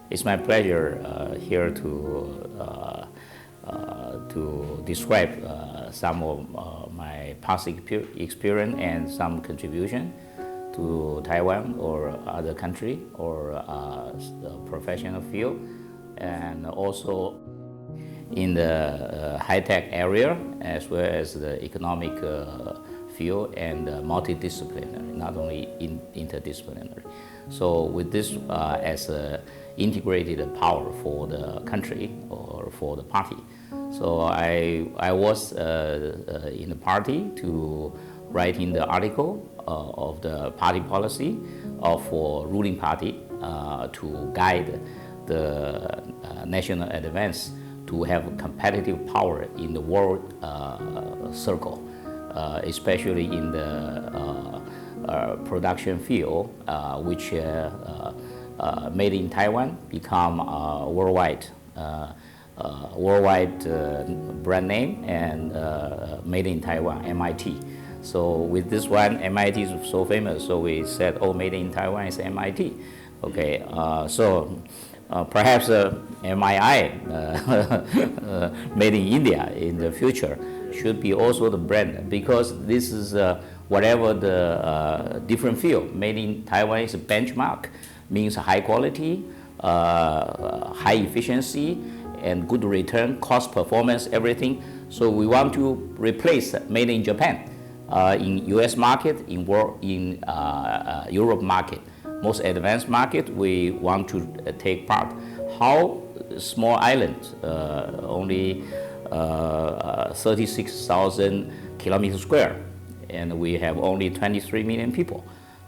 It's my pleasure here to describe some of my past experience and some contribution to Taiwan or other country or professional field, and also in the high-tech area as well as the economic field and multidisciplinary, not only interdisciplinary. So with this as an integrated power for the country or for the party. So I was in the party to writing the article of the party policy for ruling party to guide the national advance to have competitive power in the world circle, especially in the production field, which made in Taiwan become worldwide brand name and made in Taiwan, MIT. So with this one, MIT is so famous, so we said, oh, made in Taiwan is MIT. Okay, so perhaps MII, made in India in the future, should be also the brand, because this is whatever the different field, made in Taiwan is a benchmark, means high quality, high efficiency, and good return, cost, performance, everything. So we want to replace made in Japan, in US market, in Europe market. Most advanced market, we want to take part. How small island, only 36,000 kilometers square, and we have only 23 million people.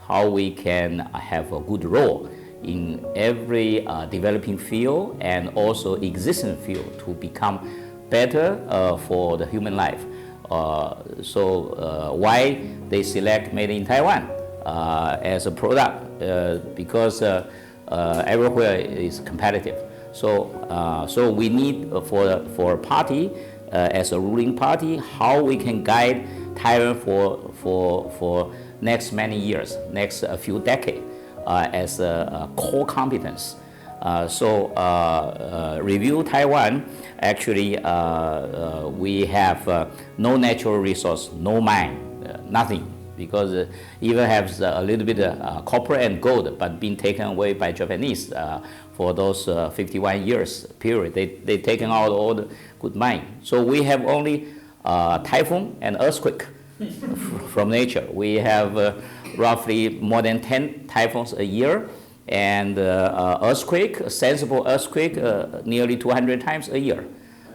How we can have a good role in every developing field and also existing field to become better for the human life. So why they select made in Taiwan as a product? Because everywhere is competitive. So we need for a party as a ruling party, how we can guide Taiwan for next many years, next few decades, as a core competence. Review Taiwan, actually we have no natural resource, no mine, nothing, because even have a little bit of copper and gold, but been taken away by Japanese for those 51 years period. They taken out all the good mine. So we have only typhoon and earthquake from nature. We have roughly more than 10 typhoons a year, and earthquake, sensible earthquake, nearly 200 times a year.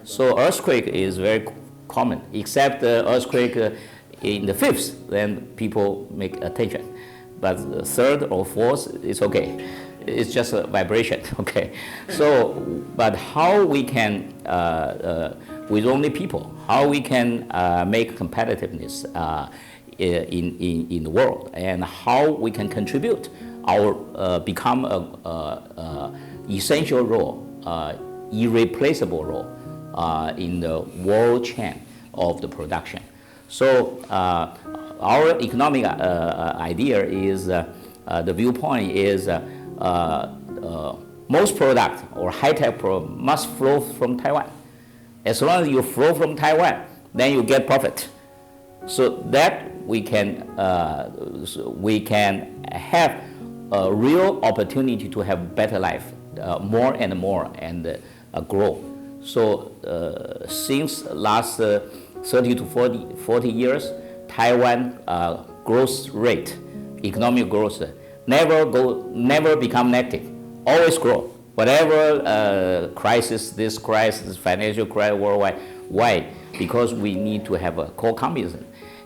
So earthquake is very common, except the earthquake in the fifth, then people make attention. But the third or fourth, it's okay. It's just a vibration, okay? So, but how we can, with only people, how we can make competitiveness in the world, and how we can contribute our become a essential role, irreplaceable role in the world chain of the production. So our economic idea is the viewpoint is most product or high-tech product must flow from Taiwan. As long as you flow from Taiwan, then you get profit. So that we can have a real opportunity to have better life, more and more, and grow. So since last 30 to 40 years, Taiwan growth rate, economic growth, never become negative, always grow. Whatever crisis, this crisis, financial crisis worldwide, why? Because we need to have a core competence.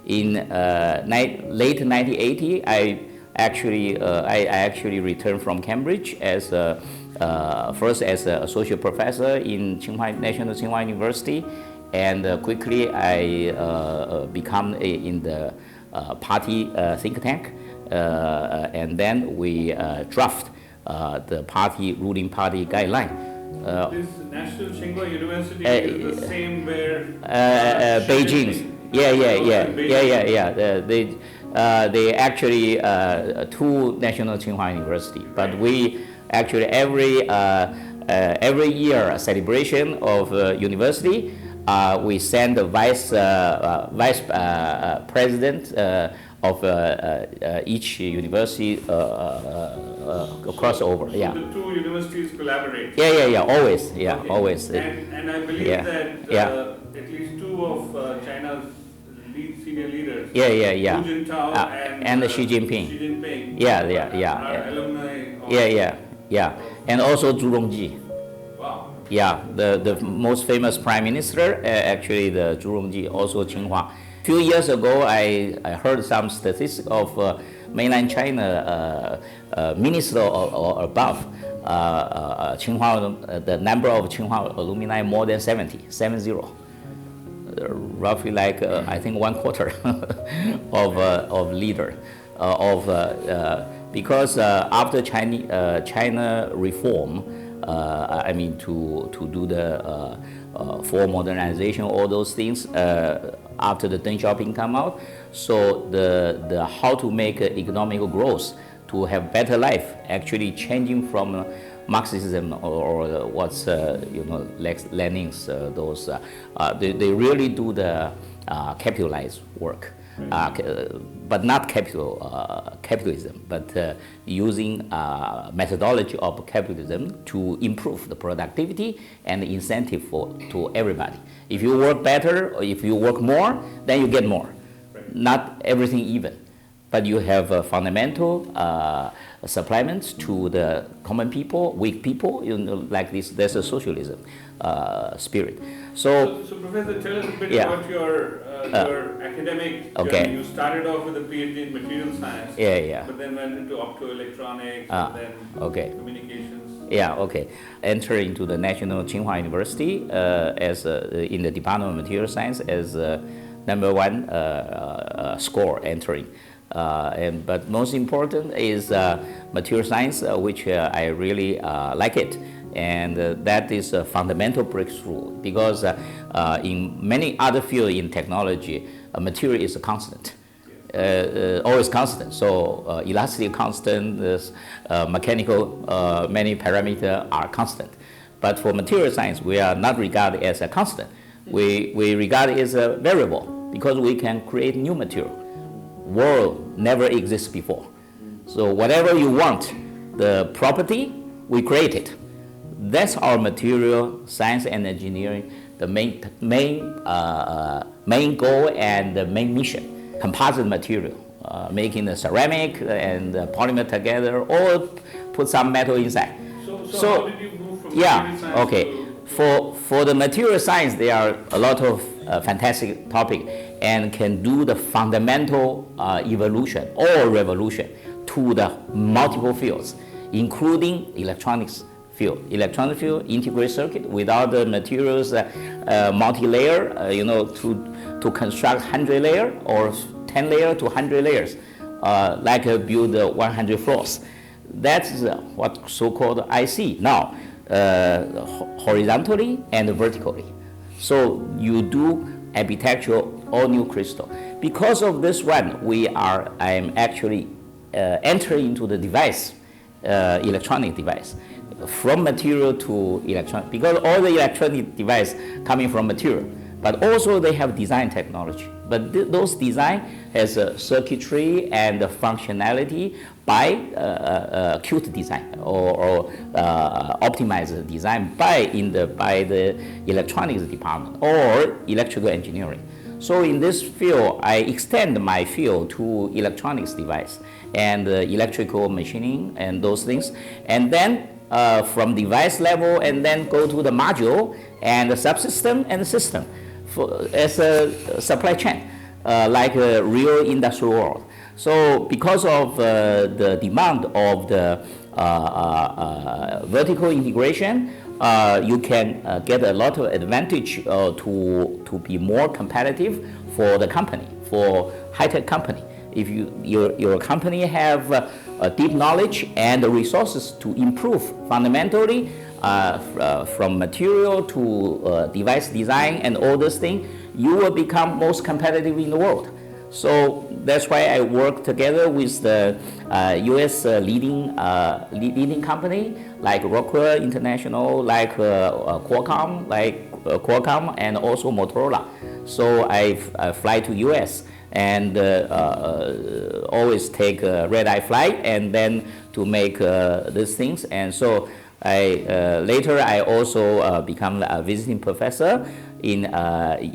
In late 1980, I actually returned from Cambridge as first as an associate professor in National Tsinghua University, and quickly I become in the party think tank, and then we draft the ruling party guideline. This National Tsinghua University is the same where Beijing. They actually two National Tsinghua University, but we Actually, every year celebration of university, we send the vice president of each university crossover. So Yeah. the two universities collaborate. Yeah. Always. Yeah. Okay. Always. And I believe Yeah. that Yeah. at least two of China's senior leaders, Yeah. Hu Jintao And Xi Jinping. Xi Jinping, Yeah. are alumni of, Yeah. And also Zhu Rongji. Wow. Yeah, the most famous prime minister, actually the Zhu Rongji, also Tsinghua. Few years ago, I heard some statistics of mainland China minister or above. Tsinghua, the number of Tsinghua alumni more than 70. Roughly like I think 1/4 of leader because after China reform. I mean, to do the for modernization, all those things after the Deng Xiaoping come out. So the how to make economic growth to have better life actually changing from Marxism or what's Lenin's those they really do the capitalized work. But not capitalism, but using methodology of capitalism to improve the productivity and the incentive to everybody. If you work better or if you work more, then you get more. Right. Not everything even, but you have fundamental supplements to the common people, weak people, like this. There's a socialism spirit. So Professor, tell us a bit about your academic journey. You started off with a PhD in material science, but then went into optoelectronics, and then communications. Enter into the National Tsinghua University as in the Department of Material Science as number one score entering. But most important is material science, which I really like it. And that is a fundamental breakthrough because in many other fields in technology, material is a constant, always constant. So elasticity constant, mechanical, many parameters are constant. But for material science, we are not regarded as a constant. We regard it as a variable because we can create new material. World never exists before. So whatever you want, the property, we create it. That's our material science and engineering, the main goal and the main mission. Composite material, making the ceramic and the polymer together, or put some metal inside. So how did you move from material science to... For the material science, there are a lot of fantastic topics and can do the fundamental evolution or revolution to the multiple fields, including electronics field. Electronic field, integrated circuit, without the materials multi-layer, to construct 100 layer or 10 layer to 100 layers, like build 100 floors. That's what so-called IC now, horizontally and vertically. So you do architectural all new crystal. Because of this one, I am actually entering into the device, electronic device, from material to electronic, because all the electronic device coming from material, but also they have design technology. But those design has a circuitry and the functionality by Qt design or optimized design by the electronics department or electrical engineering. So in this field, I extend my field to electronics device and electrical machining and those things, and then from device level and then go to the module and the subsystem and the system as a supply chain, like a real industrial world. So because of the demand of the vertical integration, you can get a lot of advantage to be more competitive for the company, for high-tech company. If your company have deep knowledge and the resources to improve fundamentally from material to device design and all those things, you will become most competitive in the world. So that's why I work together with the U.S. leading company like Rockwell International, like Qualcomm, and also Motorola. So I fly to U.S. and always take a red-eye flight and then to make these things. And so later I also become a visiting professor in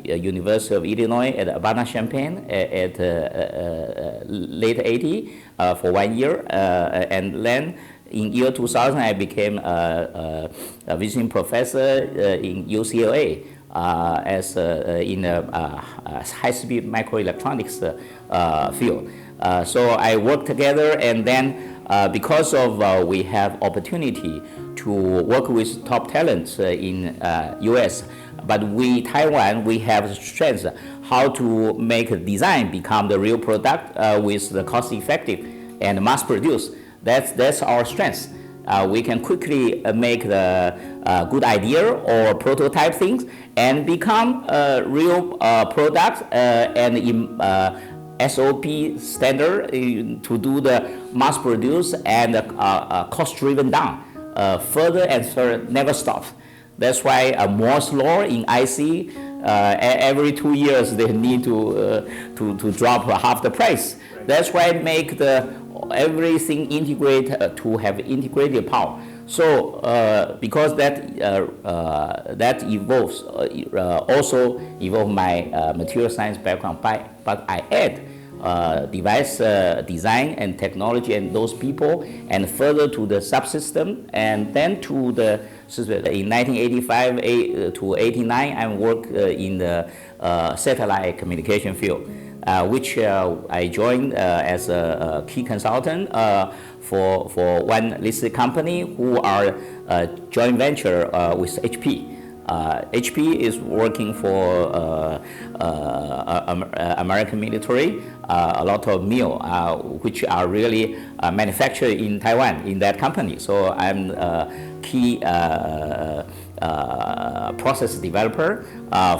University of Illinois at Urbana-Champaign at late 80 for 1 year, and then in year 2000 I became a visiting professor in UCLA as in high-speed microelectronics field. So I work together, and then because of we have opportunity to work with top talents in U.S., but Taiwan, we have strengths how to make a design become the real product with the cost-effective and mass-produce. That's our strength. We can quickly make the good idea or prototype things and become a real product and SOP standard to do the mass produce and cost driven down further and further, never stop. That's why Moore's law in IC, every 2 years they need to drop half the price. That's why make everything integrate to have integrated power. So because that evolves, also evolve my material science background, but I add device design and technology and those people, and further to the subsystem, and then to the system. In 1985 to 89, I worked in the satellite communication field, which I joined as a key consultant for one listed company who are joint venture with HP. HP is working for American military, a lot of meal which are really manufactured in Taiwan in that company. So I'm a key process developer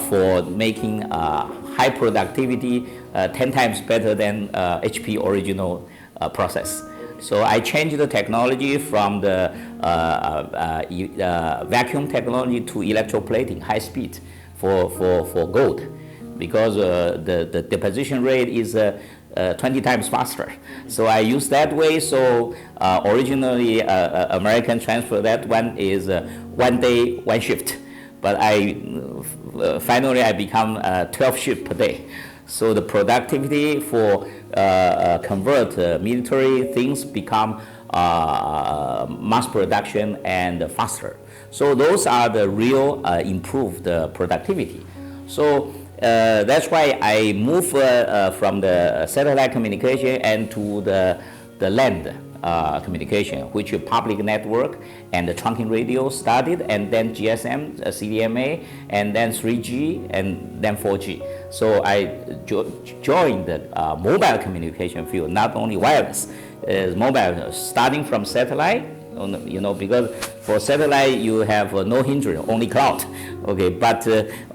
for making high productivity 10 times better than HP original process. So I changed the technology from the vacuum technology to electroplating, high speed for gold, because the deposition rate is 20 times faster. So I use that way. So originally American transfer, that one is 1 day, 1 shift. But finally I become 12 shifts per day. So the productivity for convert military things become mass production and faster. So those are the real improved productivity. So that's why I move from the satellite communication and to the land communication, which is public network and the trunking radio started, and then GSM, CDMA, and then 3G, and then 4G. So I joined the mobile communication field, not only wireless, mobile, starting from satellite, because for satellite you have no hindrance, only cloud. Okay, but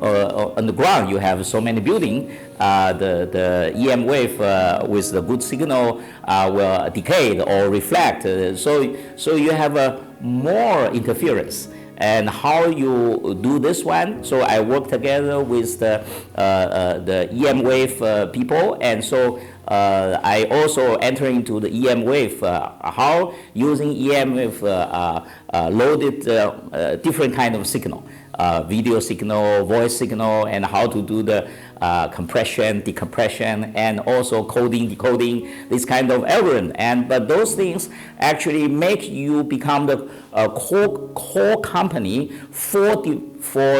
on the ground you have so many buildings, the EM wave with the good signal will decay or reflect. So you have more interference. And how you do this one? So I work together with the EM wave people, and so I also enter into the EM wave. How using EM wave loaded different kind of signal, video signal, voice signal, and how to do the compression, decompression, and also coding, decoding, this kind of algorithm. But those things actually make you become the core company for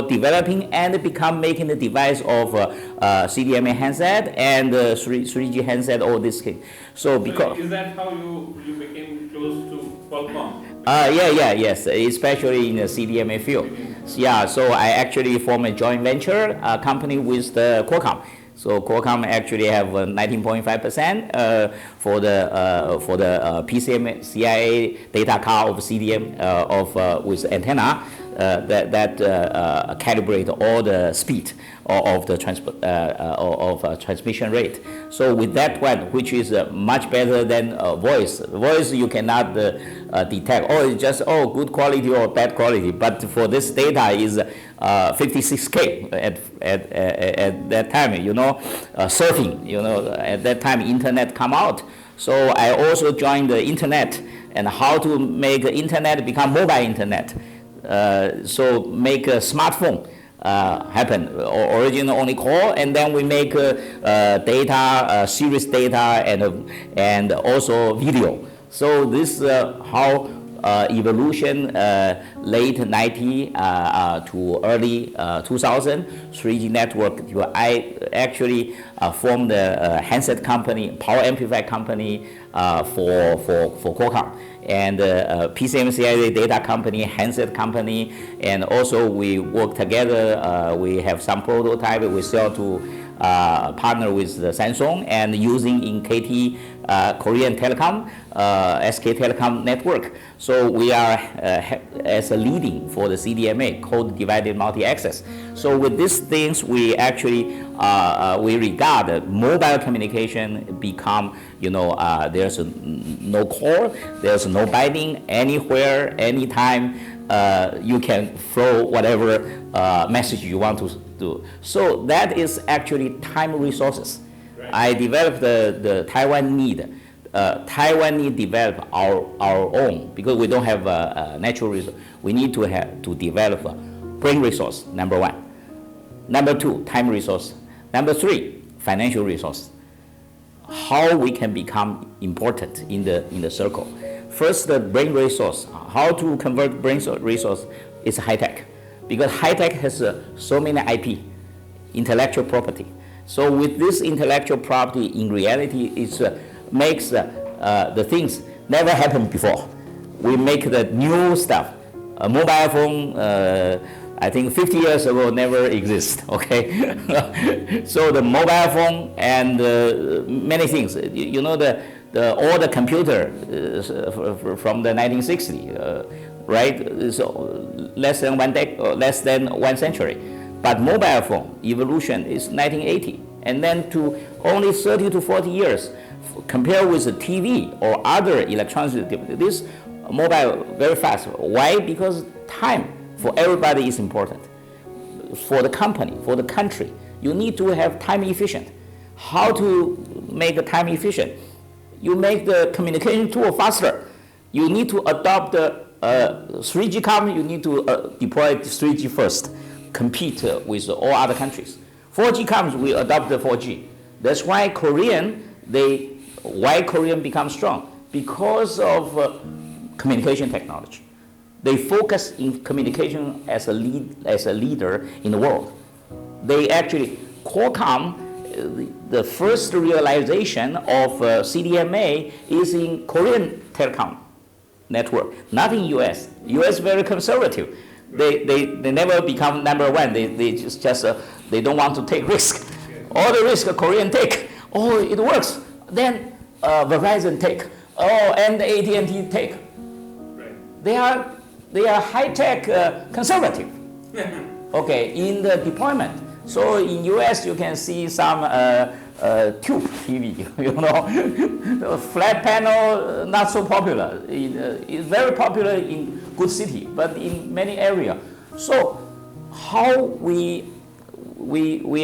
developing and become making the device of CDMA handset and 3G handset, all this thing. So because is that how you became close to Qualcomm? Yes, especially in the CDMA field. Yeah, so I actually formed a joint venture company with the Qualcomm. So Qualcomm actually have 19.5% for the PCM CIA data card of CDM with antenna. calibrate all the speed of the transmission rate. So with that one, which is much better than voice. Voice you cannot detect. Oh, it's just good quality or bad quality. But for this data is 56K at that time. Surfing. At that time internet come out. So I also joined the internet and how to make internet become mobile internet. So make a smartphone happen. Original only call, and then we make data, series data, and also video. So this how evolution late 90 to early 2000 3G network. I actually formed a handset company, power amplifier company for Qualcomm, and PCMCIA data company, handset company, and also we work together. We have some prototype. We sell to partner with Samsung and using in KT Korean Telecom, SK Telecom network. So we are as a leading for the CDMA, code divided multi-access. So with these things, we actually we regard mobile communication become, there's no call, there's no binding, anywhere, anytime. You can flow whatever message you want to do. So that is actually time resources. Right. I developed the Taiwan need. Taiwan need develop our own because we don't have natural resource. We need to develop a brain resource, number one. Number two, time resource. Number three, financial resource. How we can become important in the circle. First, the brain resource. How to convert brain resource is high tech, because high tech has so many IP, intellectual property. So with this intellectual property, in reality, it makes the things never happened before. We make the new stuff. A mobile phone, I think 50 years ago never exist. Okay, so the mobile phone and many things. All the computer from the 1960s, right? So less than one century. But mobile phone evolution is 1980, and then to only 30 to 40 years. Compared with the TV or other electronics, this mobile very fast. Why? Because time for everybody is important. For the company, for the country, you need to have time efficient. How to make a time efficient? You make the communication tool faster. You need to adopt the 3G comes, you need to deploy 3G first, compete with all other countries. 4G comes, we adopt the 4G. That's why Korean become strong? Because of communication technology. They focus in communication as a leader in the world. They actually, Qualcomm, the first realization of CDMA is in Korean telecom network, not in US. US very conservative. They never become number one. They just they don't want to take risk. All the risk Korean take. Oh, it works. Then Verizon take. Oh, and AT&T take. Right. They are high tech conservative. Okay, in the deployment. So in US you can see some tube TV, the flat panel not so popular. It's very popular in good city, but in many areas. So how we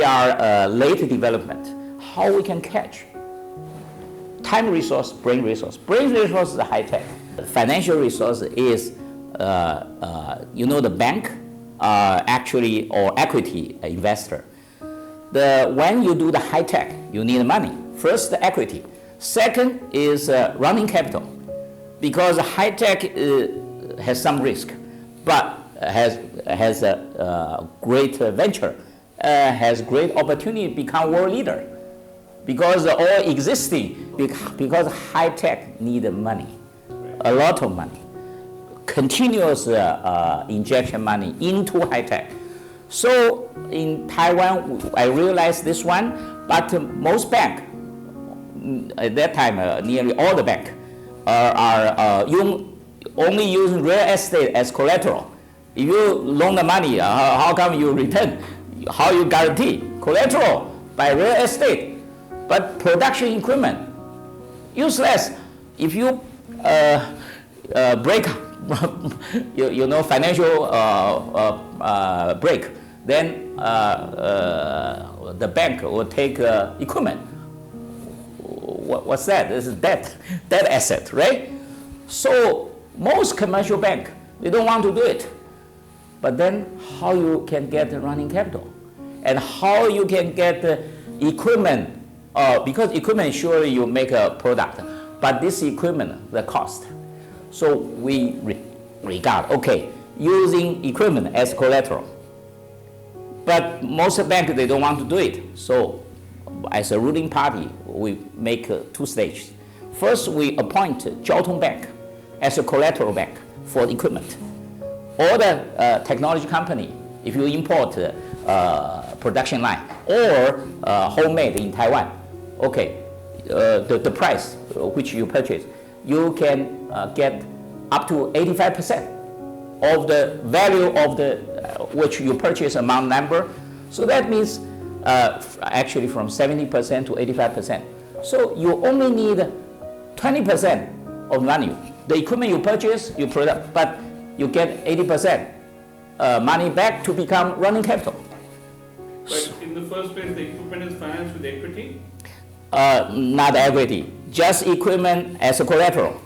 are late development, how we can catch time resource, brain resource. Brain resource is high tech. Financial resource is the bank. Actually, or equity investor. When you do the high tech, you need money. First, the equity. Second is running capital, because high tech has some risk, but has a great venture, has great opportunity to become world leader, because all existing, because high tech need money, a lot of money. Continuous injection money into high tech. So in Taiwan, I realized this one, but most banks, at that time, nearly all the banks are only using real estate as collateral. If you loan the money, how come you return? How you guarantee? Collateral by real estate, but production equipment, useless. If you break, financial break, then the bank will take equipment. What's that? This is debt asset, right? So most commercial bank, they don't want to do it. But then how you can get the running capital? And how you can get the equipment, because equipment surely you make a product, but this equipment, the cost. So we regard, okay, using equipment as collateral. But most banks, they don't want to do it. So as a ruling party, we make two stages. First, we appoint Jiaotong Bank as a collateral bank for equipment. All the technology company, if you import production line or homemade in Taiwan, okay, the price which you purchase, you can get up to 85% of the value of the which you purchase amount number. So that means actually from 70% to 85%. So you only need 20% of money. The equipment you purchase, you product, but you get 80% money back to become running capital. But in the first place, the equipment is financed with equity? Not equity, just equipment as a collateral.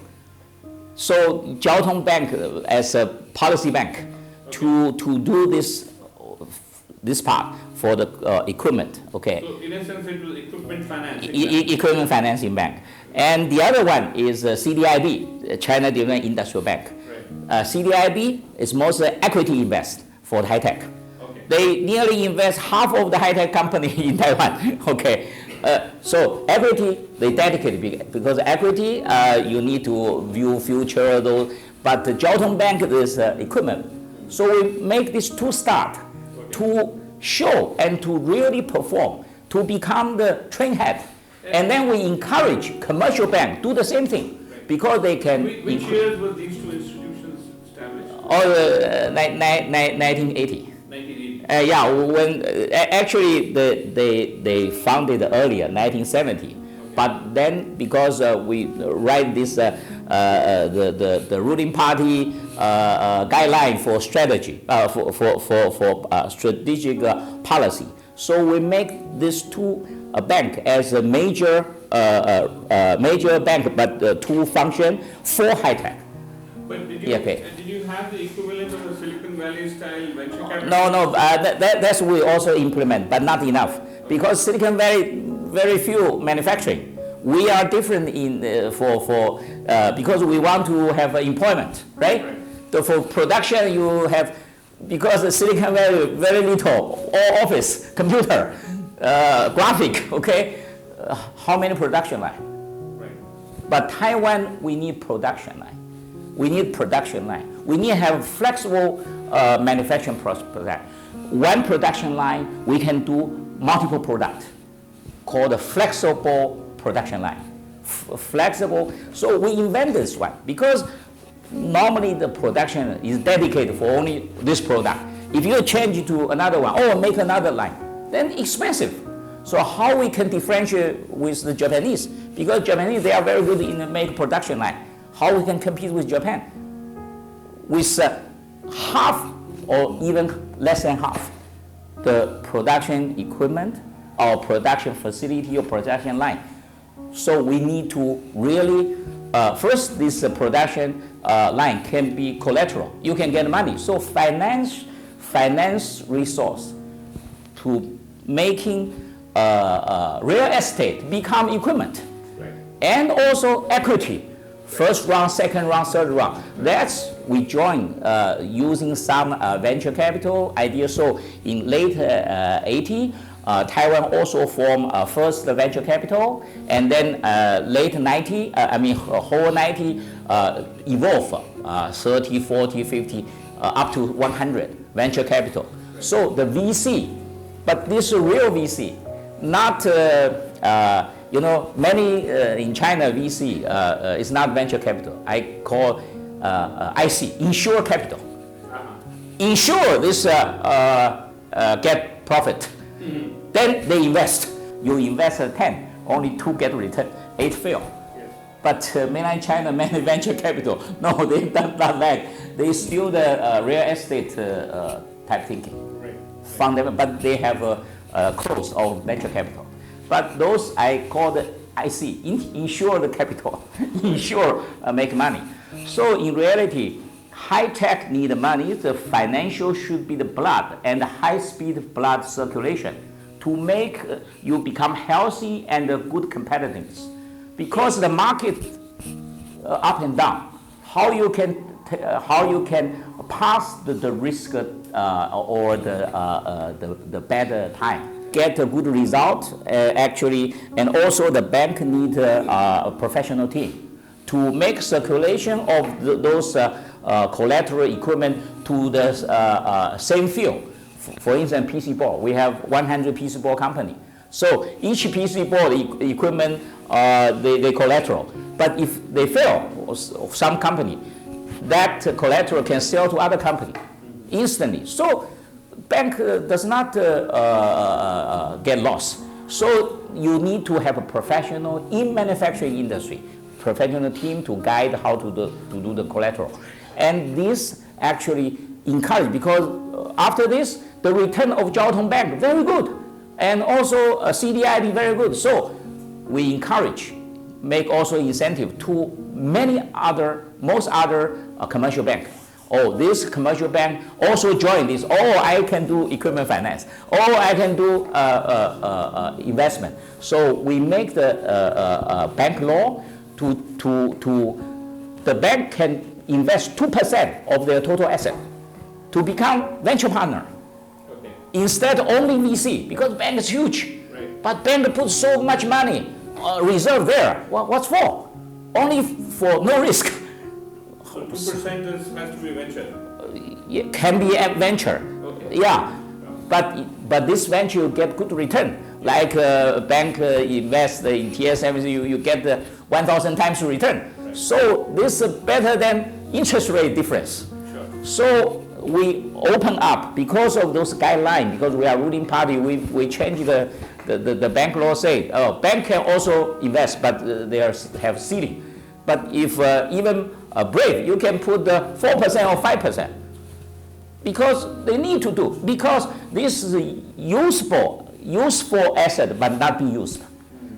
So Jiaotong Bank as a policy bank to do this part for the equipment. Okay. So in a sense, it was equipment financing. Equipment financing bank, and the other one is CDIB, China Development Industrial Bank. Right. CDIB is mostly equity invest for high tech. Okay. They nearly invest half of the high tech company in Taiwan. Okay. So equity they dedicate because equity you need to view future those, but the Jiaotong Bank is equipment. So we make this two start to show and to really perform, to become the trainhead, and then we encourage commercial bank do the same thing because they can. Which years were these two institutions established? 1980. 1980. Yeah, when actually they founded earlier, 1970. Okay. But then because we write this the ruling party guideline for strategy for strategic policy, so we make these two bank as a major bank, but two function for high tech. But did you have the equivalent of a Silicon Valley style venture capital? No, that's we also implement, but not enough, because Silicon Valley very few manufacturing. We are different in because we want to have employment, right? So for production you have, because the Silicon Valley very little, all office, computer, graphic, okay? How many production line? Right. But Taiwan, we need production line. We need production line. We need to have flexible manufacturing process. One production line, we can do multiple products, called a flexible production line. Flexible, so we invent this one because normally the production is dedicated for only this product. If you change it to another one or make another line, then expensive. So how we can differentiate with the Japanese? Because Japanese, they are very good in the make production line. How we can compete with Japan? With half or even less than half the production equipment or production facility or production line. So we need to really, first this production line can be collateral. You can get money. So finance resource to making real estate become equipment. Right. And also equity. First round, second round, third round. That's we join using some venture capital idea. So in late 80, Taiwan also formed first venture capital, and then late 90, whole 90 evolve 30, 40, 50, up to 100 venture capital. So the VC, but this is real VC, not many in China VC is not venture capital. I call IC, insure capital. ensure this get profit. Then they invest. You invest 10, only 2 get return, 8 fail. Yes. But mainland China, many venture capital, no, they don't that. They still the real estate type thinking. Right. Fundamental, but they have closed all venture capital. But those I call the IC, insure the capital, insure make money. So in reality, high tech need money. The financial should be the blood and high speed blood circulation to make you become healthy and good competitiveness. Because the market up and down, how you can pass the risk or the better time, get a good result actually, and also the bank need a professional team to make circulation of those collateral equipment to the same field. For instance, PC board, we have 100 PC board company. So each PC board equipment, they collateral. But if they fail, some company, that collateral can sell to other company instantly. So bank does not get lost. So you need to have a professional in manufacturing industry, professional team to guide how to do the collateral. And this actually encourage, because after this, the return of Jiao Tong Bank, very good. And also CDIB, very good. So we encourage, make also incentive to most other commercial bank. Oh, this commercial bank also join this. Oh, I can do equipment finance. Oh, I can do investment. So we make the bank law the bank can invest 2% of their total asset to become venture partner. Okay. Instead only VC, because bank is huge. Right. But bank puts so much money reserve there. What's for? Only for no risk. So 2% has to be venture? It can be a venture. Okay. Yeah. But this venture you get good return. Like bank invest in TSMC, you get 1,000 times return. Right. So this is better than interest rate difference. Sure. So we open up because of those guidelines, because we are ruling party, we change the bank law say, bank can also invest, but they have ceiling. But if even brave, you can put 4% or 5%. Because they need to do, because this is a useful asset but not be used.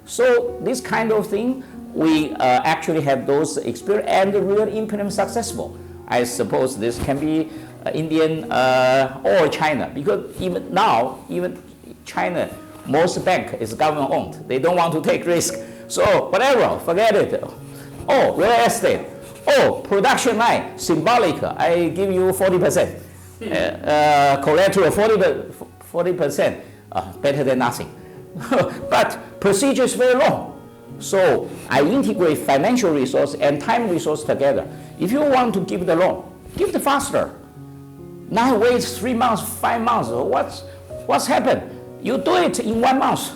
So this kind of thing, we actually have those experience and really implement successful. I suppose this can be Indian or China, because even now, even China, most bank is government owned. They don't want to take risk. So whatever, forget it. Oh, real estate. Oh, production line, symbolic. I give you 40%. Collateral 40%, better than nothing. But procedure is very long. So I integrate financial resource and time resource together. If you want to give the loan, give the faster. Now wait 3 months, 5 months. What's happened? You do it in 1 month.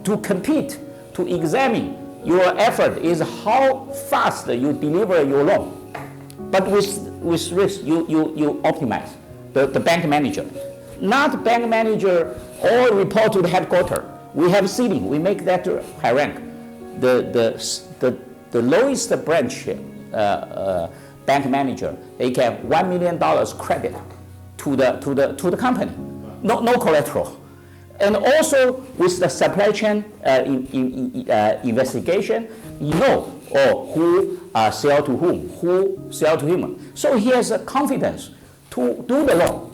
To compete, to examine your effort is how fast you deliver your loan. But with risk, you optimize the bank manager. Not bank manager all report to the headquarters. We have ceiling, we make that high rank. The lowest branch bank manager, they get $1 million credit to the company. No collateral. And also with the supply chain investigation, you know who sell to whom, who sell to him. So he has a confidence to do the loan.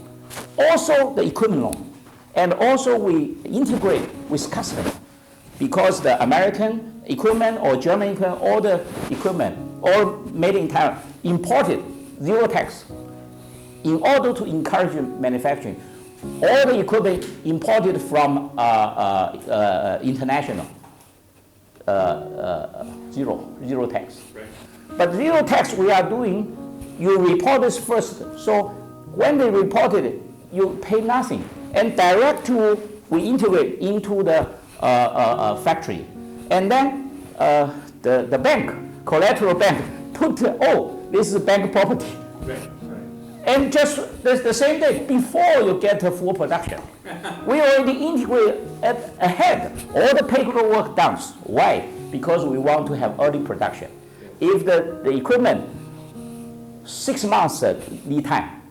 Also the equipment loan. And also we integrate with customers. Because the American equipment or German equipment, all the equipment, all made in Taiwan, imported, zero tax. In order to encourage manufacturing, all the equipment imported from international, zero tax. Right. But zero tax we are doing, you report this first. So when they reported it, you pay nothing. And direct we integrate into the factory. And then the bank, collateral bank, put, this is bank property. Right. And just the same day, before you get to full production, we already integrate ahead all the paperwork done. Why? Because we want to have early production. If the equipment, 6 months lead time,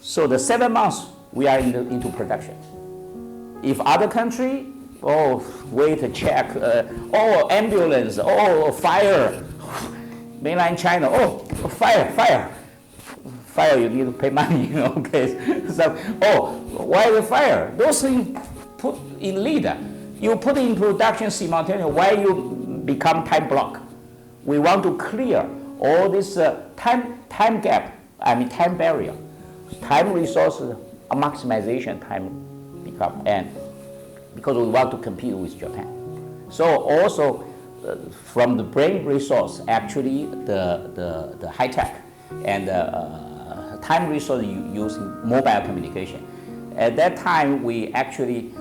so the 7 months we are into production. If other country, wait to check, ambulance, fire, mainland China, fire, you need to pay money, okay. So, why the fire? Those things put in leader. You put in production simultaneously, why you become time block? We want to clear all this time gap, time barrier, time resources, maximization time become, and because we want to compete with Japan. So also from the brain resource, actually the high tech and time resource using mobile communication. At that time, we actually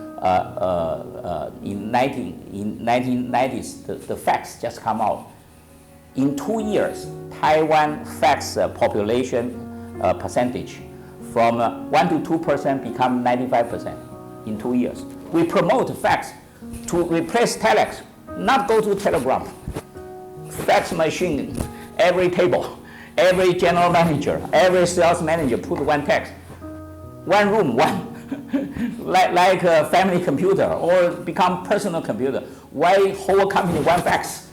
in 1990s, the facts just come out. In 2 years, Taiwan fax population percentage from 1 to 2% become 95% in 2 years. We promote fax to replace telex, not go to telegram. Fax machine, every table, every general manager, every sales manager put one fax, one room, one. like a family computer or become personal computer. Why whole company one fax?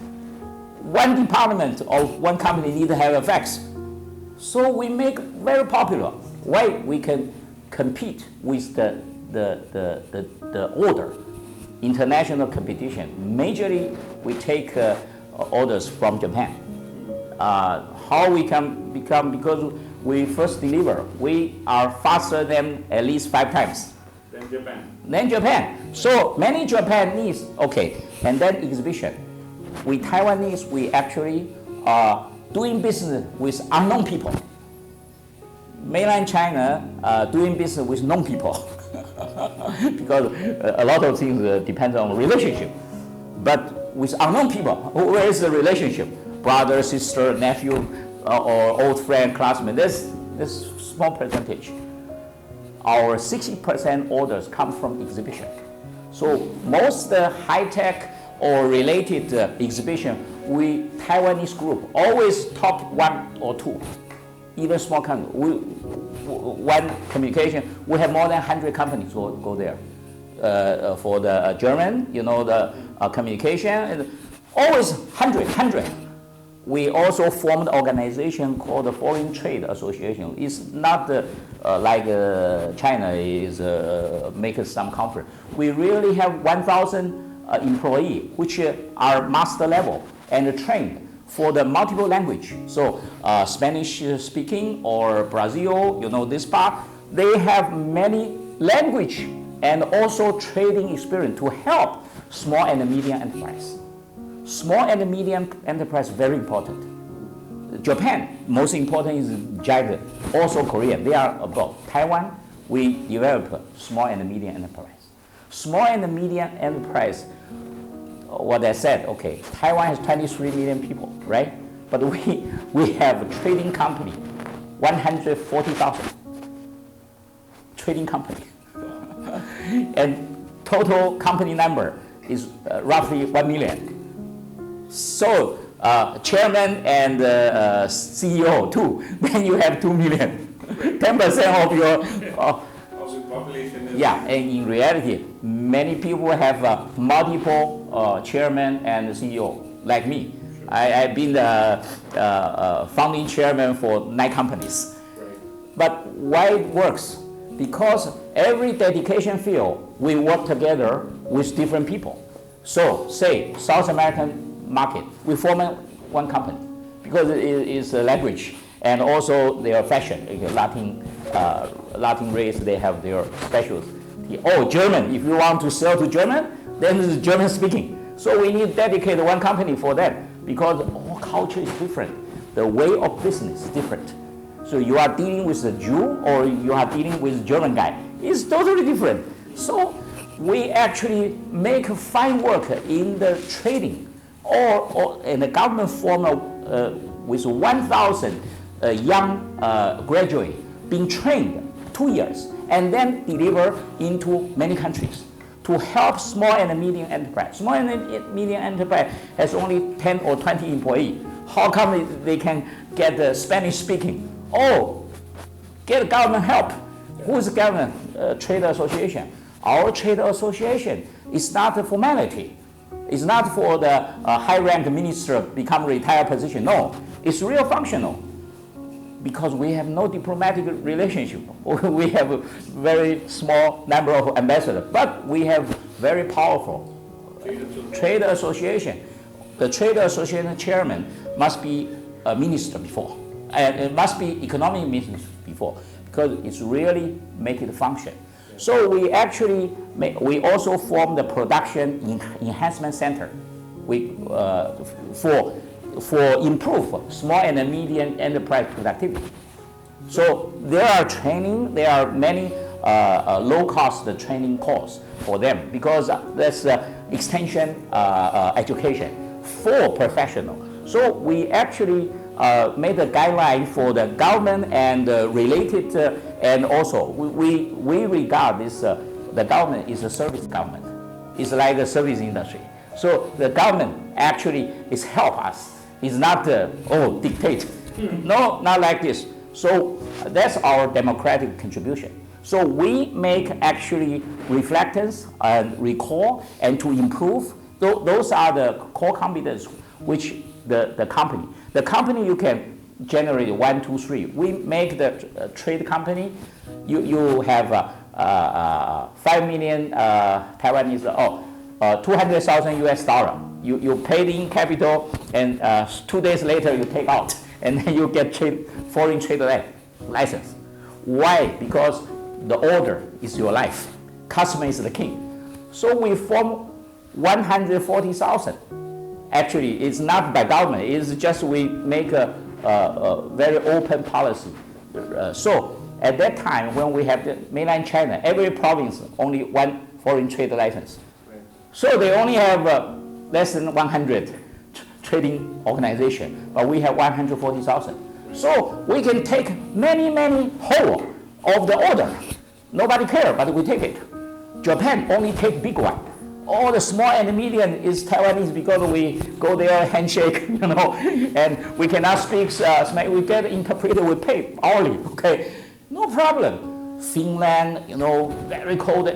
One department of one company need to have a fax. So we make very popular. Why? We can compete with the order, international competition. Majorly, we take orders from Japan. How we can become, because we first deliver, we are faster than at least 5 times. Than Japan. So many Japanese, okay, and then exhibition. We Taiwanese, we actually are doing business with unknown people. Mainland China doing business with known people. Because a lot of things depend on relationship. But with unknown people, where is the relationship? Brother, sister, nephew, or old friend, classmate. This small percentage. Our 60% orders come from exhibition. So most high-tech or related exhibition, we Taiwanese group always top 1 or 2. Even small company, one communication, we have more than 100 companies go there. For the German, the communication, and always 100. We also formed an organization called the Foreign Trade Association. It's not like China is making some conference. We really have 1,000 employees, which are master level and trained for the multiple language. So Spanish speaking or Brazil, this part, they have many language and also trading experience to help small and medium enterprise. Small and medium enterprise very important. Japan, most important is Japan, also Korea, they are above. Taiwan, we develop small and medium enterprise. Small and medium enterprise, what I said, okay, Taiwan has 23 million people, right? But we have a trading company, 140,000 trading company. And total company number is roughly 1 million. So chairman and CEO too, then you have 2 million. 10% of your population. Yeah, and in reality, many people have multiple chairman and CEO, like me. I've been the founding chairman for 9 companies. Right. But why it works? Because every dedication field, we work together with different people. So, say, South American market, we form one company because it is a language and also their fashion. Latin race, they have their specialty. Oh, German, if you want to sell to German, then it's German speaking. So we need to dedicate one company for that because all culture is different. The way of business is different. So you are dealing with a Jew or you are dealing with a German guy. It's totally different. So we actually make fine work in the trading or in the government form with 1,000 a young graduate being trained 2 years and then deliver into many countries to help small and medium enterprise. Small and medium enterprise has only 10 or 20 employees. How come they can get the Spanish speaking? Oh, get government help. Who's the government? Trade association. Our trade association is not a formality. It's not for the high-ranked minister become retired position. No, it's real functional. Because we have no diplomatic relationship. We have a very small number of ambassadors, but we have very powerful trade association. The trade association chairman must be a minister before, and it must be economic minister before, because it's really make it function. So we actually we also form the production enhancement center for improve small and medium enterprise productivity. So there are training, there are many low-cost training courses for them, because that's extension education for professionals. So we actually made a guideline for the government and related, and also we regard this, the government is a service government. It's like the service industry. So the government actually is help us. It's not, dictate. No, not like this. So that's our democratic contribution. So we make actually reflectance and recall and to improve. Those are the core competence which the company you can generate 1, 2, 3. We make the trade company. You have 5 million Taiwanese, 200,000 US dollar. You paid in capital, and 2 days later you take out, and then you get foreign trade license. Why? Because the order is your life. Customer is the king. So we form 140,000. Actually, it's not by government. It's just we make a very open policy. So at that time, when we have the mainland China, every province only one foreign trade license. So they only have less than 100 trading organization, but we have 140,000. So we can take many whole of the order. Nobody care, but we take it. Japan only take big one. All the small and medium is Taiwanese because we go there, handshake, and we cannot speak. We get interpreter, we pay hourly. Okay, no problem. Finland, very cold,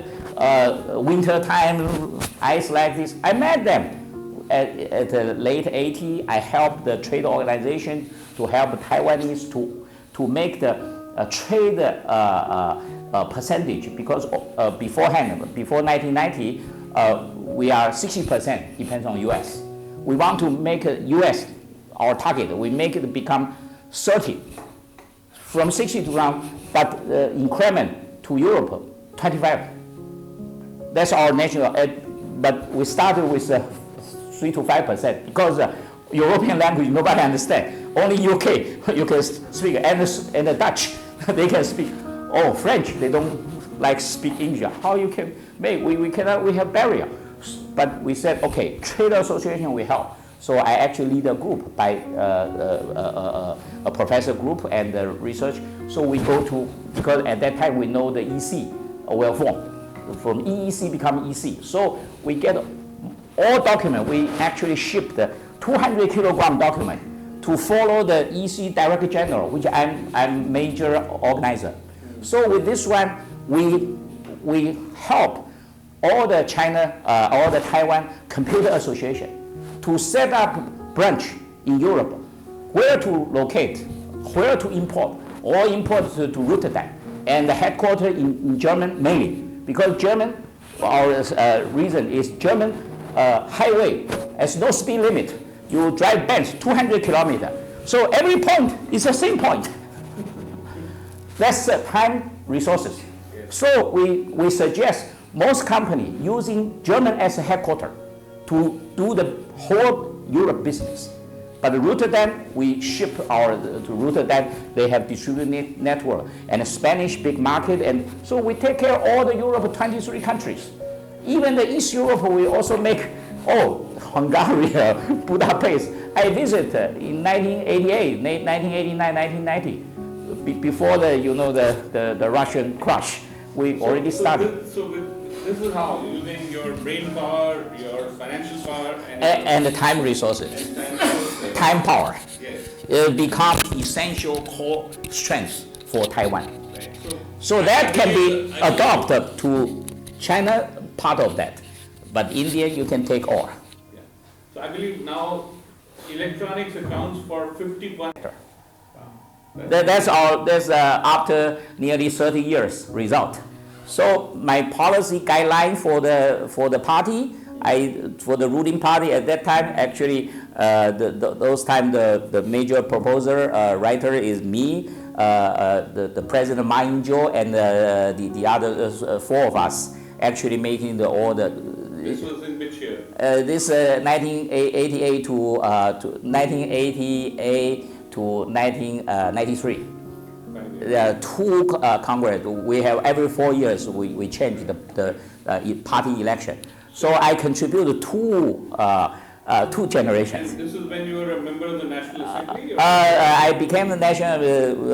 winter time, ice like this. I met them at the late 80s. I helped the trade organization to help the Taiwanese to make the trade percentage, because beforehand, before 1990. We are 60% depends on US. We want to make US our target. We make it become 30, from 60 to around, but increment to Europe 25. That's our national. But we started with 3 to 5% because European language nobody understands. Only UK you can speak, and the Dutch they can speak. Oh, French they don't like speak English. How you can make? We cannot. We have barrier. But we said, okay, trade association will help. So I actually lead a group by a professor group and research. So we go to, because at that time we know the EC will form. From EEC become EC. So we get all document. We actually ship the 200 kilogram document to follow the EC Director General, which I'm major organizer. So with this one, we help all the China, all the Taiwan Computer Association to set up branch in Europe, where to locate, where to import, or import to Rotterdam, and the headquarters in German mainly, because German, our reason is German highway has no speed limit. You drive Benz 200 kilometers. So every point is the same point. That's time resources. So we suggest most companies using German as a headquarters to do the whole Europe business. But Rotterdam, we ship to Rotterdam, they have distributed network, and a Spanish big market, and so we take care of all the Europe 23 countries. Even the East Europe, we also make, Hungary, Budapest, I visited in 1988, 1989, 1990, before the Russian crush. We already started. This is how, using your brain power, your financial power, and the time resources. Time power. Yes. It becomes essential core strength for Taiwan. Right. So that can be adopted to China, part of that. But India, you can take all. Yeah. So I believe now electronics accounts for 51%. That's all. That's after nearly 30 years result. So my policy guideline for the party, for the ruling party at that time, actually, those time the major proposer writer is me, the president Ma Ying-jeou, and the other four of us actually making all the. This was in which year? This 1988 to 1988 to 1993. There are two Congress. We have every 4 years we change the party election. So I contributed two generations. And this is when you were a member of the National Assembly? I became the national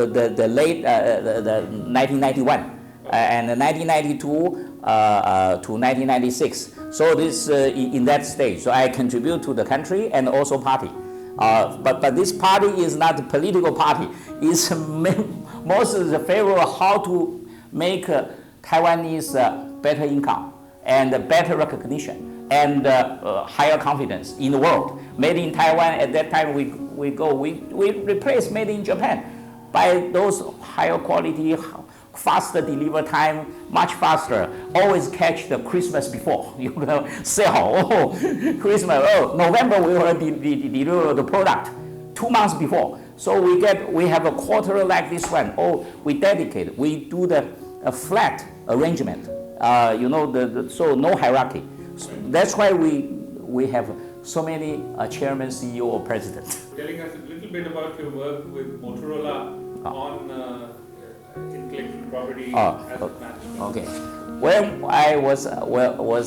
the late 1991 and 1992 to 1996. So this in that stage. So I contribute to the country and also party. But this party is not a political party. It's most of the favor of how to make Taiwanese better income and better recognition and higher confidence in the world. Made in Taiwan at that time we replace made in Japan by those higher quality, faster deliver time, much faster. Always catch the Christmas before. You know, sell. Christmas. November we already deliver the product 2 months before. So we have a quarter like this one. We dedicate. We do the flat arrangement. So no hierarchy. So that's why we have so many chairman, CEO, or president. Telling us a little bit about your work with Motorola on intellectual property asset management. Okay. When I was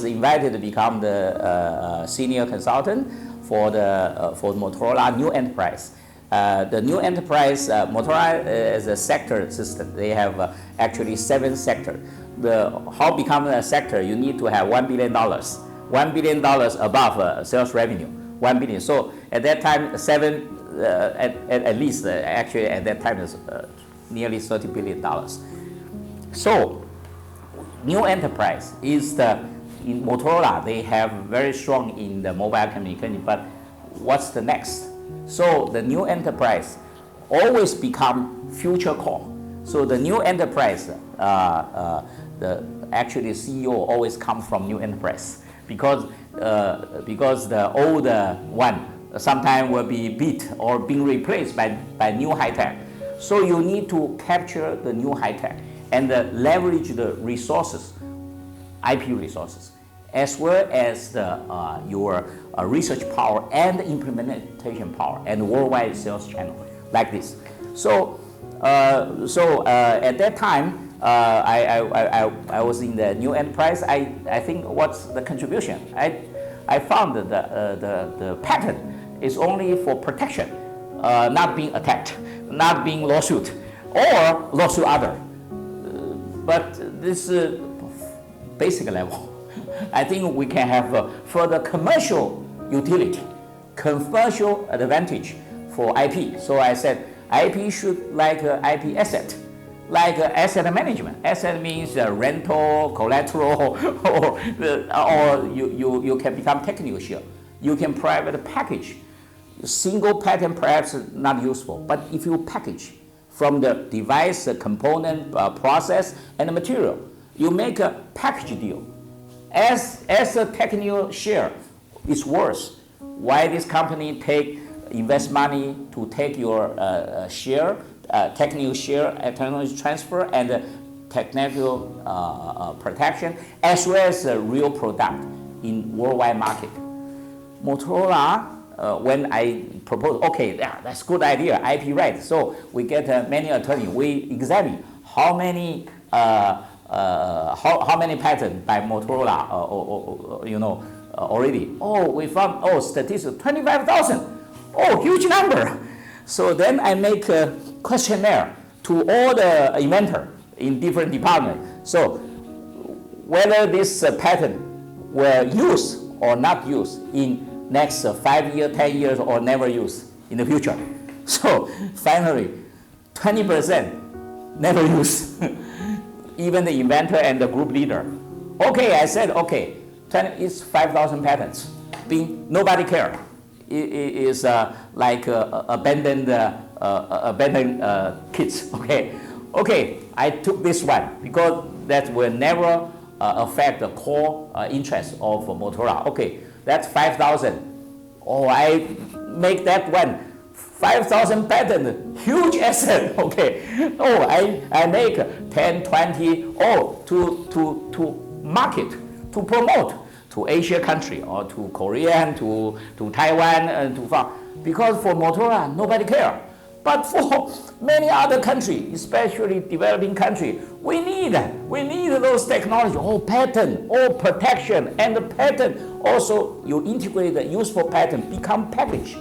invited to become the senior consultant for Motorola New Enterprise. The New Enterprise, Motorola is a sector system. They have actually 7 sectors. How become a sector? You need to have $1 billion. $1 billion above sales revenue. 1 billion. So at that time, at least actually at that time is nearly $30 billion. So New Enterprise is in Motorola. They have very strong in the mobile communication. But what's the next? So the New Enterprise always become future core. So the New Enterprise, actually CEO always comes from New Enterprise because the older one sometimes will be beat or being replaced by new high tech. So you need to capture the new high tech and leverage the resources, IP resources, as well as your research power and implementation power and worldwide sales channel like this. So at that time, I was in the New Enterprise. I think what's the contribution? I found that the patent is only for protection, not being attacked, not being lawsuit, or lawsuit other. But this basic level, I think we can have further commercial utility, commercial advantage for IP. So I said IP should like IP asset, like asset management. Asset means rental, collateral, or you can become technical share. You can private package. Single patent perhaps not useful, but if you package from the device, the component, process, and the material, you make a package deal. As a technical share, it's worse. Why this company invest money to take your share, technical share, technology transfer, and technical protection, as well as a real product in worldwide market. Motorola, when I proposed, okay, that's good idea, IP right. So we get many attorneys. We examine how many patents by Motorola, already. We found statistics 25,000. Oh, huge number. So then I make a questionnaire to all the inventor in different departments. So whether this patent will use or not use in next 5 years, 10 years, or never use in the future. So finally, 20% never use, even the inventor and the group leader. Okay, I said, okay, it's 5,000 patents. Nobody care. It is like abandoned kids. Okay, I took this one because that will never affect the core interest of Motorola. Okay, that's 5,000. Oh, I make that one 5,000 patent, huge asset. Okay, oh, I make 10, 20, oh, to market, to promote to Asia country or to Korea, to Taiwan, and to far. Because for Motorola, nobody care. But for many other countries, especially developing countries, we need those technologies, all patent, all protection, and the patent also you integrate the useful patent, become package,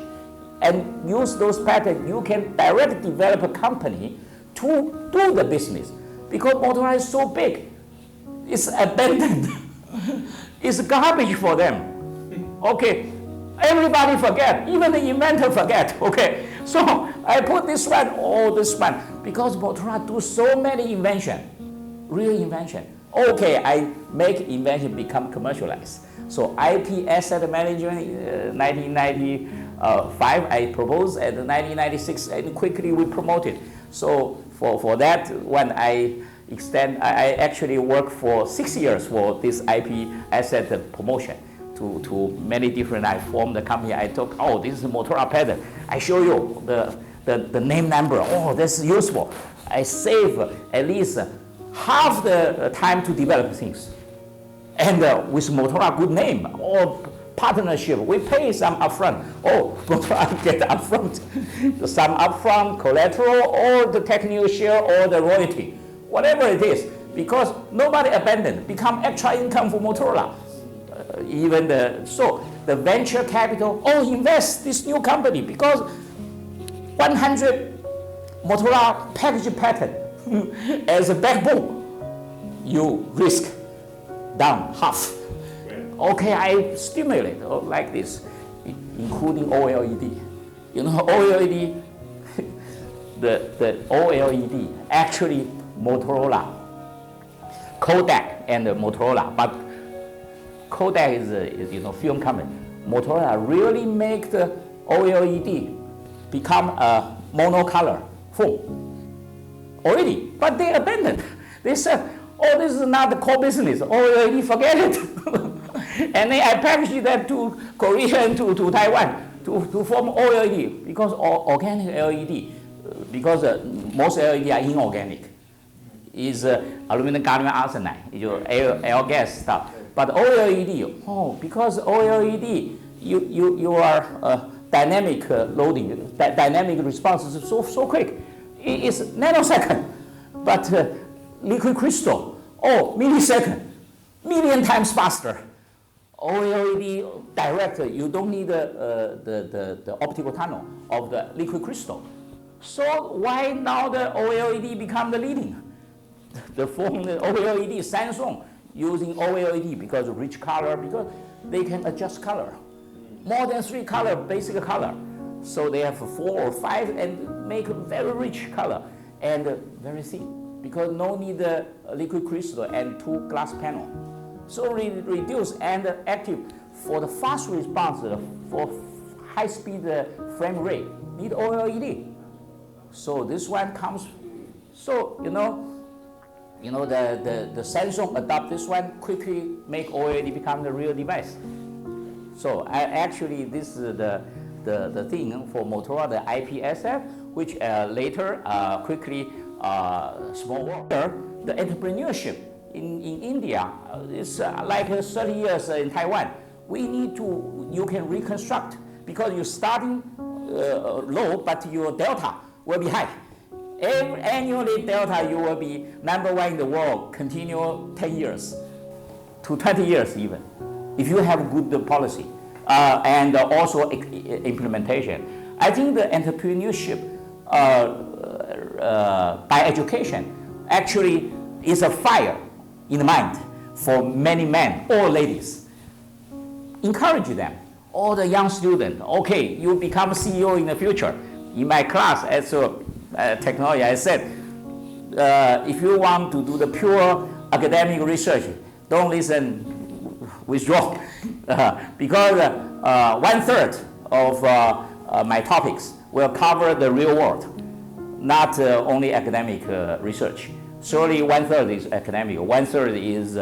and use those patents. You can directly develop a company to do the business. Because Motorola is so big, it's abandoned. It's garbage for them. Okay, everybody forget, even the inventor forget. Okay, so I put this one, because Motorola do so many invention, real invention. Okay, I make invention become commercialized. So IP asset management, 1995 I proposed, and 1996 and quickly we promoted. So for that one I actually worked for 6 years for this IP asset promotion to many different. I formed the company. I took, oh, this is a Motorola patent. I show you the name number. Oh, this is useful. I save at least half the time to develop things. And with Motorola good name or partnership, we pay some upfront. Oh, Motorola get upfront, some upfront collateral or the technical share or the royalty. Whatever it is, because nobody abandoned, become extra income for Motorola. Even the venture capital, oh, invest this new company because 100 Motorola package patent as a backbone, you risk down half. Okay, I stimulate like this, including OLED. You know, OLED, the OLED actually. Motorola, Kodak, and Motorola, but Kodak is film company. Motorola really make the OLED become a monocolor phone already, but they abandoned. They said, oh, this is not the core business. OLED, forget it. And then I packaged that to Korea and to Taiwan to form OLED because organic LED, because most LED are inorganic. Is aluminum gallium arsenide, air gas stuff. But OLED, because OLED, you are dynamic loading, dynamic response is so quick. It's nanosecond, but liquid crystal, millisecond, million times faster. OLED direct, you don't need the optical tunnel of the liquid crystal. So why now the OLED become the leading? The phone, the OLED, Samsung using OLED because of rich color, because they can adjust color. More than 3 color, basic color. So they have 4 or 5 and make a very rich color and very thin because no need liquid crystal and 2 glass panel. So reduce and active for the fast response, for high speed frame rate, need OLED. So this one comes, so the Samsung adopt this one, quickly make OLED become the real device. So this is the thing for Motorola, the IPSF, which later quickly small world. The entrepreneurship in India is like 30 years in Taiwan. You can reconstruct because you're starting low, but your delta will be high. Annually delta, you will be #1 in the world, continue 10 years to 20 years even, if you have good policy and also implementation. I think the entrepreneurship by education actually is a fire in the mind for many men or ladies. Encourage them, all the young students, okay, you become CEO in the future. In my class as technology, I said, if you want to do the pure academic research, don't listen, withdraw. Because 1/3 of my topics will cover the real world, not only academic research. Surely 1/3 is academic, 1/3 is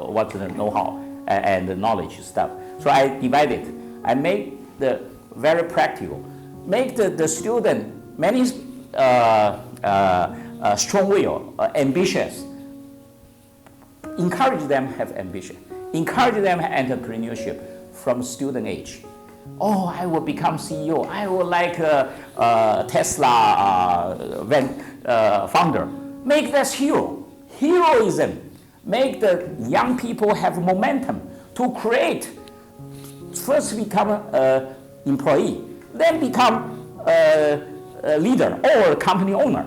what the know-how and the knowledge stuff. So I divide it. I make the very practical. Make the student many strong will, ambitious. Encourage them have ambition. Encourage them entrepreneurship from student age. Oh, I will become CEO. I will like Tesla founder. Make that hero. Heroism. Make the young people have momentum to create. First become an employee, then become a leader or a company owner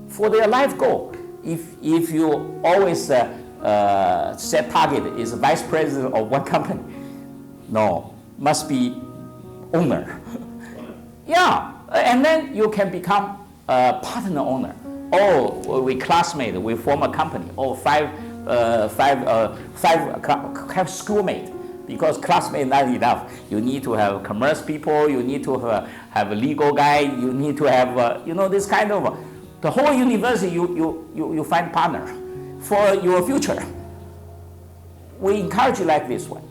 for their life goal. If you always set target is vice president of one company, no, must be owner. Yeah, and then you can become a partner owner. Oh, we classmate, we form a company. Oh, five schoolmate. Because classmate not enough. You need to have commerce people. You need to have a legal guy. You need to have this kind of the whole university. You find partner for your future. We encourage like this one,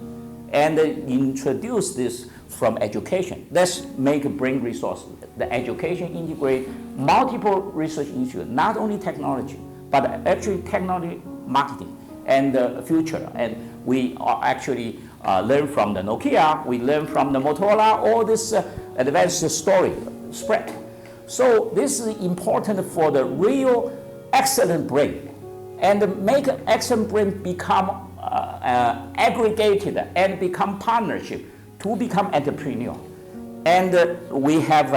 and introduce this from education. Let's bring resources. The education integrate multiple research institutes, not only technology, but actually technology marketing and the future. And we are actually learn from the Nokia, we learn from the Motorola, all this advanced story spread. So this is important for the real excellent brain, and make excellent brain become aggregated and become partnership to become entrepreneur. And we have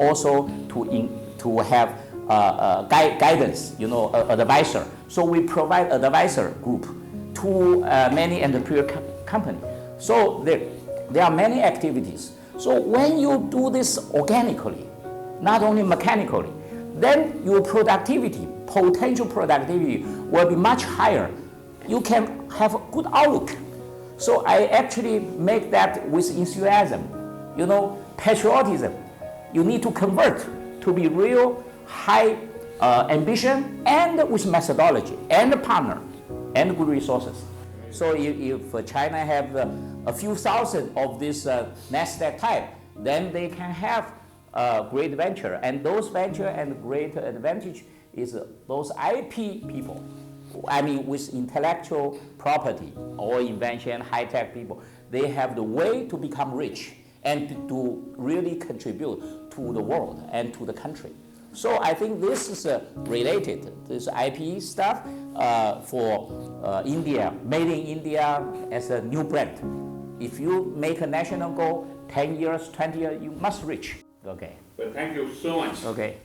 also to have guidance, advisor. So we provide advisor group to many entrepreneur companies. So there are many activities. So when you do this organically, not only mechanically, then your productivity, potential productivity will be much higher. You can have a good outlook. So I actually make that with enthusiasm, patriotism. You need to convert to be real high ambition and with methodology and a partner and good resources. So if China have a few thousand of this NASDAQ type, then they can have great venture. And those venture and great advantage is those IP people. I mean, with intellectual property or invention, high-tech people, they have the way to become rich and to really contribute to the world and to the country. So I think this is related, this IP stuff for India, made in India as a new brand. If you make a national goal, 10 years, 20 years, you must reach. Okay. Well, thank you so much. Okay.